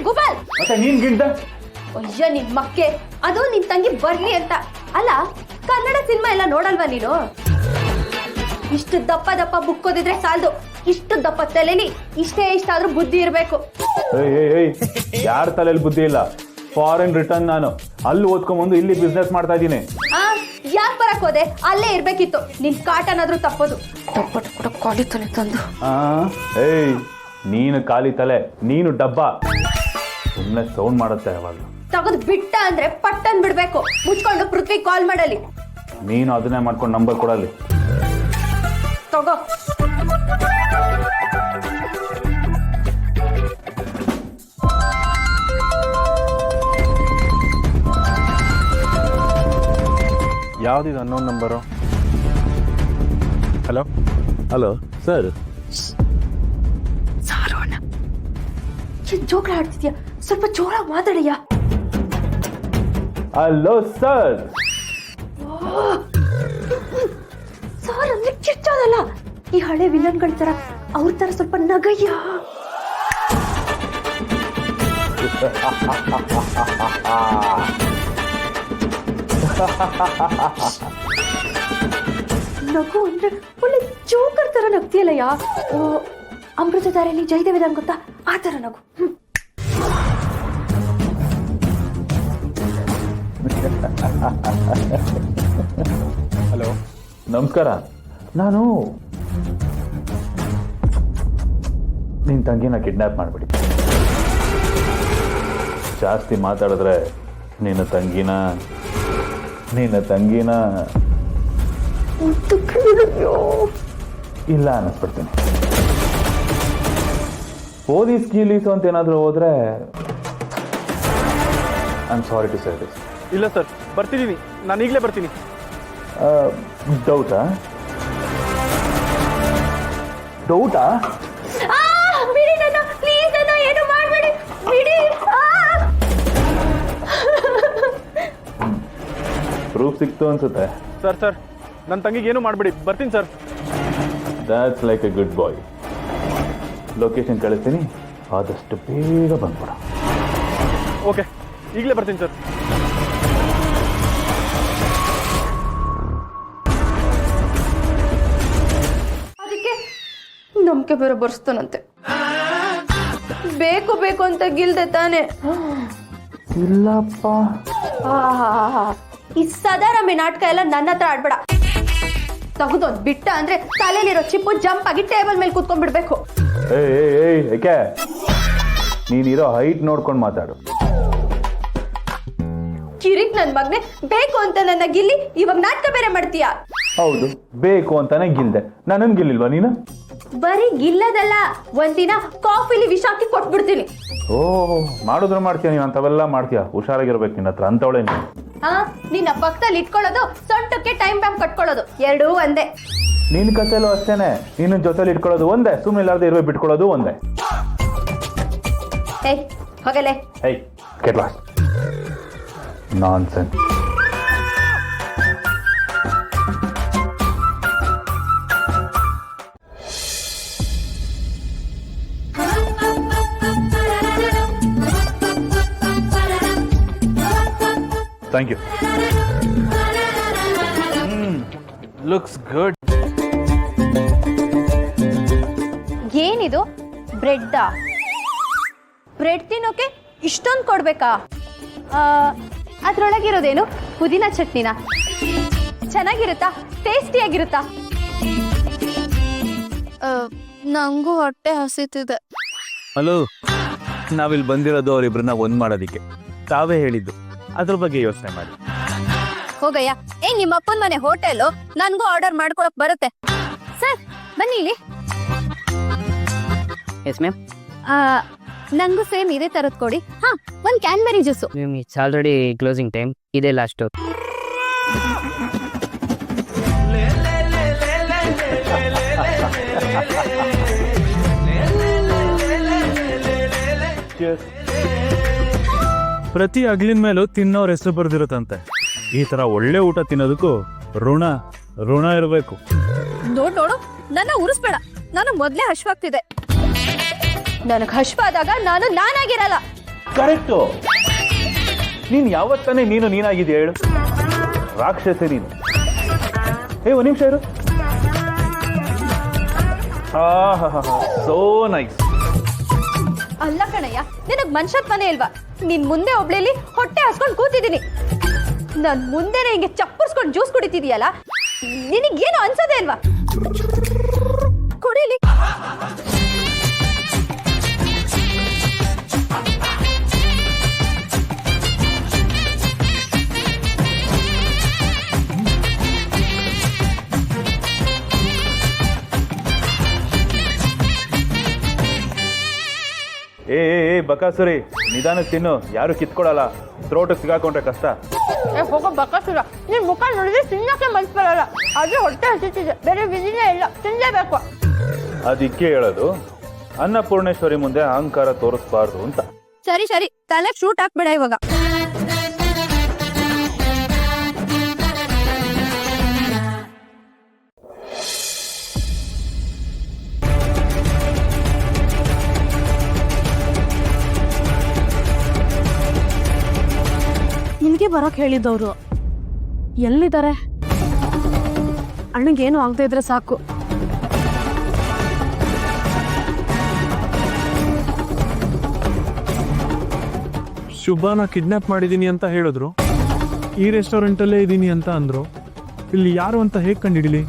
ಗೂಬಲ್ ಮತ್ತೆ ನೀನ್ ಗಿಡ್ದ ಅಯ್ಯ ನಿನ್ ಮಕ್ಕೆ ಅದು ನಿನ್ ತಂಗಿ ಬರ್ಲಿ ಅಂತ ಅಲ್ಲ. ಕನ್ನಡ ಸಿನಿಮಾ ಎಲ್ಲ ನೋಡಲ್ವಾ ನೀನು? ಇಷ್ಟು ದಪ್ಪ ದಪ್ಪ ಬುಕ್ ಓದಿದ್ರೆ ಸಾಲದು, ಇಷ್ಟು ದಪ್ಪ ತಲೆಲಿ ಇಷ್ಟೇ ಇಷ್ಟಾದ್ರೂ ಬುದ್ಧಿ ಇರ್ಬೇಕು. ಯಾರ ತಲೆಯಲ್ಲಿ ಬುದ್ಧಿ ಇಲ್ಲ. ಫಾರಿನ್ ರಿಟರ್ನ್ ನಾನು ಅಲ್ಲಿ ಓದ್ಕೊಂಡ್ಬಂದು ಇಲ್ಲಿ ಬಿಸ್ನೆಸ್ ಮಾಡ್ತಾ ಇದ್ದೀನಿ. ಯಾಕೆ ಬರಕ್ ಹೋದೆ? ಅಲ್ಲೇ ಇರ್ಬೇಕಿತ್ತು. ನಿನ್ ಕಾಟನಾದ್ರೂ ತಪ್ಪೋದು. ತಪ್ಪಟ್ಟು ಕೂಡ ಖಾಲಿ ತಲೆ ತಂದು. ನೀನು ಖಾಲಿ ತಲೆ, ನೀನು ಡಬ್ಬ. ಸುಮ್ಮನೆ ಸೌಂಡ್ ಮಾಡುತ್ತೆ ಯಾವಾಗ. ತಗದ್ ಬಿಟ್ಟ ಅಂದ್ರೆ ಪಟ್ಟನ್ ಬಿಡ್ಬೇಕು. ಮುಚ್ಕೊಂಡು ಪೃಥ್ವಿ ಕಾಲ್ ಮಾಡಲಿ. ನೀನು ಅದನ್ನೇ ಮಾಡ್ಕೊಂಡು ನಂಬರ್ ಕೊಡಲಿ. ತಗೋ. ಯಾವ್ದಿದು unknown number? Hello hello sir. ಸಾರೋಣ ಜೋಗಳ ಆಡ್ತಿದ್ಯಾ? ಸ್ವಲ್ಪ ಜೋರಾಗಿ ಮಾತಾಡಯ್ಯ. Hello sir. ಸಾರ್ ಅಂದ್ರೆ ಕಿಚ್ಚೋದಲ್ಲ. ಈ ಹಳೆ ವಿಲನ್ಗಳ ತರ ಅವ್ರ ತರ ಸ್ವಲ್ಪ ನಗಯ್ಯ. ನಗು ಅಂದ್ರೆ ಒಳ್ಳೆ ಜೋಕರ್ ತರ ನಗ್ತಿಯಲ್ಲಯ್ಯ. ಅಮೃತಧಾರೆಯಲ್ಲಿ ಜಯದೇವಿದಾನ್ ಗೊತ್ತಾ? ಆ ತರ ನಗು. ಹಲೋ ನಮಸ್ಕಾರ. ನಾನು ನಿನ್ ತಂಗಿನ ಕಿಡ್ನಾಪ್ ಮಾಡ್ಬಿಡಿ. ಜಾಸ್ತಿ ಮಾತಾಡಿದ್ರೆ ನಿನ್ನ ತಂಗಿನ ಇಲ್ಲ ಅನ್ನಿಸ್ಬಿಡ್ತೀನಿ. ಪೊಲೀಸ್ ಗೀಲೀಸು ಅಂತ ಏನಾದರೂ ಹೋದ್ರೆ I am sorry to say this. ಇಲ್ಲ ಸರ್, ಬರ್ತಿದ್ದೀನಿ. ನಾನು ಈಗಲೇ ಬರ್ತೀನಿ. ಡೌಟಾ? ಬಿಡಿ ನನ್ನ, ಪ್ಲೀಸ್ ನನ್ನ ಏನು ಮಾಡಬೇಡಿ, ಬಿಡಿ. ಪ್ರೂಫ್ ಸಿಕ್ತು ಅನ್ಸುತ್ತೆ. ಸರ್ ನನ್ನ ತಂಗಿಗೆ ಏನು ಮಾಡಬೇಡಿ, ಬರ್ತೀನಿ sir. That's like a good boy. Location ಕಳಿಸ್ತೀನಿ, ಆದಷ್ಟು ಬೇಗ ಬಂದ್ಬಿಡ. ಓಕೆ, ಈಗಲೇ ಬರ್ತೀನಿ ಸರ್. ಅದಕ್ಕೆ ನಂಬಿಕೆ ಬೇರೆ ಬರ್ಸ್ತಾನಂತೆ. ಬೇಕು ಬೇಕು ಅಂತ ಗಿಲ್ದೆ ತಾನೆ. ಇಲ್ಲಪ್ಪ. ಈ ಸದಾರಮ್ಮೆ ನಾಟಕ ಎಲ್ಲ ನನ್ನ ಹತ್ರ ಆಡ್ಬೇಡ. ತಗದೊಂದ್ ಬಿಟ್ಟ ಅಂದ್ರೆ ತಲೆಯಲ್ಲಿರೋ ಚಿಪ್ಪು ಜಂಪ್ ಆಗಿ ಟೇಬಲ್ ಮೇಲೆ ಕೂತ್ಕೊಂಡ್ಬಿಡ್ಬೇಕು. ಏಕೆ ನೀನಿರೋ ಹೈಟ್ ನೋಡ್ಕೊಂಡು ಮಾತಾಡು. ಕಿರಿಕ್ ನನ್ ಮಗ್ನೆ, ಬೇಕು ಅಂತ ನನ್ನ ಗಿಲ್ಲಿ, ಇವಾಗ ನಾಟಕ ಬೇರೆ ಮಾಡ್ತೀಯಾ? ಹೌದು, ಬೇಕು ಅಂತಾನೆ ಗಿಲ್ದೆ. ನನ್ನನ್ ಗಿಲ್ಲಿಲ್ವಾ ನೀನು? ಬರೀ ಗಿಲ್ಲದಲ್ಲ, ಒಂದಿನ ಕಾಫಿಲಿ ವಿಷ ಹಾಕಿ ಕೊಟ್ಬಿಡ್ತೀನಿ. ಓ, ಮಾಡಿದ್ರು ಮಾಡ್ತೀಯ ನೀನು, ಅಂಥವೆಲ್ಲ ಮಾಡ್ತೀಯ. ಹುಷಾರಾಗಿರ್ಬೇಕು ನಿನ್ನ ಹತ್ರ, ಅಂತವಳೆ ನೀನು. ನಿನ್ನ ಪಕ್ಕದಲ್ಲಿ ಇಟ್ಕೊಳ್ಳೋದು, ಸೊಂಟಕ್ಕೆ ಟೈಮ್ ಬ್ಯಾಂಕ್ ಕಟ್ಕೊಳ್ಳೋದು ಎರಡೂ ಒಂದೇ. ನಿನ್ ಕಥೆಲೂ ಅಷ್ಟೇನೆ. ನಿನ್ನ ಜೊತೆಲಿ ಇಟ್ಕೊಳ್ಳೋದು ಒಂದೇ, ಸುಮ್ಮನೆ ಇಲ್ಲಾರ್ದೆ ಇರುವೆ ಬಿಟ್ಕೊಳ್ಳೋದು ಒಂದೇ. ಏಯ್ ಹೋಗಲೇ. ಏಯ್ get lost. Nonsense. Thank you. Looks good. ಏನಿದು? ಬ್ರೆಡ್ಡಾ? ಬ್ರೆಡ್ ತಿನ್ನೋಕೆ ಇಷ್ಟೊಂದು ಕೊಡ್ಬೇಕಾ? ಅದ್ರೊಳಗಿರೋದೇನು? ಪುದೀನ ಚಟ್ನಿನಾ? ಚೆನ್ನಾಗಿರುತ್ತಾ? ಟೇಸ್ಟಿಯಾಗಿರುತ್ತಾ? ನಂಗೂ ಹೊಟ್ಟೆ ಹಸಿತಿದೆ. ಹಲೋ, ನಾವಿಲ್ಲಿ ಬಂದಿರೋದು ಅವರಿಬ್ರನ್ನ ಒಂದ್ ಮಾಡೋದಿಕ್ಕೆ. ತಾವೇ ಹೇಳಿದ್ದು, ಅದ್ರ ಬಗ್ಗೆ ಯೋಚನೆ ಮಾಡಿ. ಹೋಗಯ್ಯ. ನಿಮ್ಮ ಅಪ್ಪನ ಮನೆ ಹೋಟೆಲ್, ನನ್ಗೂ ಆರ್ಡರ್ ಮಾಡ್ಕೊಳಕ್ ಬರುತ್ತೆ. ಸರ್ ಬನ್ನಿ ಇಲ್ಲಿ. Yes ma'am. ನಂಗೂ ಸೇಮ್ ಇದೇ ತರದ್ ಕೊಡಿ. ಒಂದ್ cranberry juice. It's already closing time, ಇದೇ ಲಾಸ್ಟ್. ಪ್ರತಿ ಅಗ್ಲಿನ ಮೇಲೂ ತಿನ್ನೋರ್ ಹೆಸರು ಬರ್ದಿರುತ್ತಂತೆ. ಈ ತರ ಒಳ್ಳೆ ಊಟ ತಿನ್ನೋದಕ್ಕೂ ಋಣ ಇರಬೇಕು. ನೋಡು, ನನ್ನ ಉರಿಸ್ಬೇಡ. ನಾನು ಮೊದ್ಲೇ ಹಶ್ವಾಗ್ತಿದೆ. ನನಗ್ ಹಶ್ವಾದಾಗ ನಾನಾಗಿರಲ್ಲ. ಕರೆಕ್ಟು. ನೀನು ಯಾವತ್ತಾನೆ ನೀನಾಗಿದೆಯಾ ಹೇಳು? ರಾಕ್ಷಸೆ ನೀನು. ಒಂದು ನಿಮಿಷ ಇರು. So nice. ಅಲ್ಲ ಕಣಯ್ಯ, ನಿನಗ್ ಮನುಷ್ಯತ್ವನೇ ಇಲ್ವಾ? ನಿನ್ ಮುಂದೆ ಒಬ್ಳೇಲಿ ಹೊಟ್ಟೆ ಹಸ್ಕೊಂಡು ಕೂತಿದ್ದೀನಿ, ನನ್ ಮುಂದೆನೆ ಹಿಂಗೆ ಚಪ್ಪರ್ಸ್ಕೊಂಡು ಜ್ಯೂಸ್ ಕುಡಿತಿದೀಯಲ್ಲ, ನಿನಗೇನು ಅನ್ಸೋದೇ ಇಲ್ವಾ? ಕುಡಿಲಿ. ಏ ಬಕಾಸುರಿ, ನಿಧಾನಕ್ಕೆ ತಿನ್ನು, ಯಾರು ಕಿತ್ಕೊಳಲ್ಲ. ಥ್ರೋಟಿಗೆ ಸಿಗಾಕೊಂಡ್ರೆ ಕಷ್ಟ. ಹೋಗೋ ಬಕಾಸುರ, ನಿನ್ ಮುಖ ನೋಡಿದ್ರೆ ತಿನ್ನಕ್ಕೆ ಮನ್ಸು ಬರಲ್ಲ. ಆದ್ರೆ ಹೊಟ್ಟೆ ಹಸಿತಿದೆ, ಬೇರೆ ವಿಧಿನೇ ಇಲ್ಲ, ತಿನ್ಲೇಬೇಕು. ಅದಕ್ಕೆ ಹೇಳೋದು ಅನ್ನಪೂರ್ಣೇಶ್ವರಿ ಮುಂದೆ ಅಹಂಕಾರ ತೋರಿಸ್ಬಾರ್ದು ಅಂತ. ಸರಿ ಸರಿ, ತಲೆಗೆ ಶೂಟ್ ಹಾಕ್ಬೇಡ ಇವಾಗ. ಇಲ್ಲಿಗೆ ಬರೋಕ್ ಹೇಳಿದ್ದವ್ರು ಎಲ್ಲಿದ್ದಾರೆ? ಅಣ್ಣಗೇನು ಆಗದೆ ಇದ್ರೆ ಸಾಕು. ಶುಭಾನ ಕಿಡ್ನಾಪ್ ಮಾಡಿದ್ದೀನಿ ಅಂತ ಹೇಳಿದ್ರು. ಈ ರೆಸ್ಟೋರೆಂಟಲ್ಲೇ ಇದ್ದೀನಿ ಅಂತ ಅಂದ್ರು. ಇಲ್ಲಿ ಯಾರು ಅಂತ ಹೇಗೆ ಕಂಡಿಡಿಲಿ?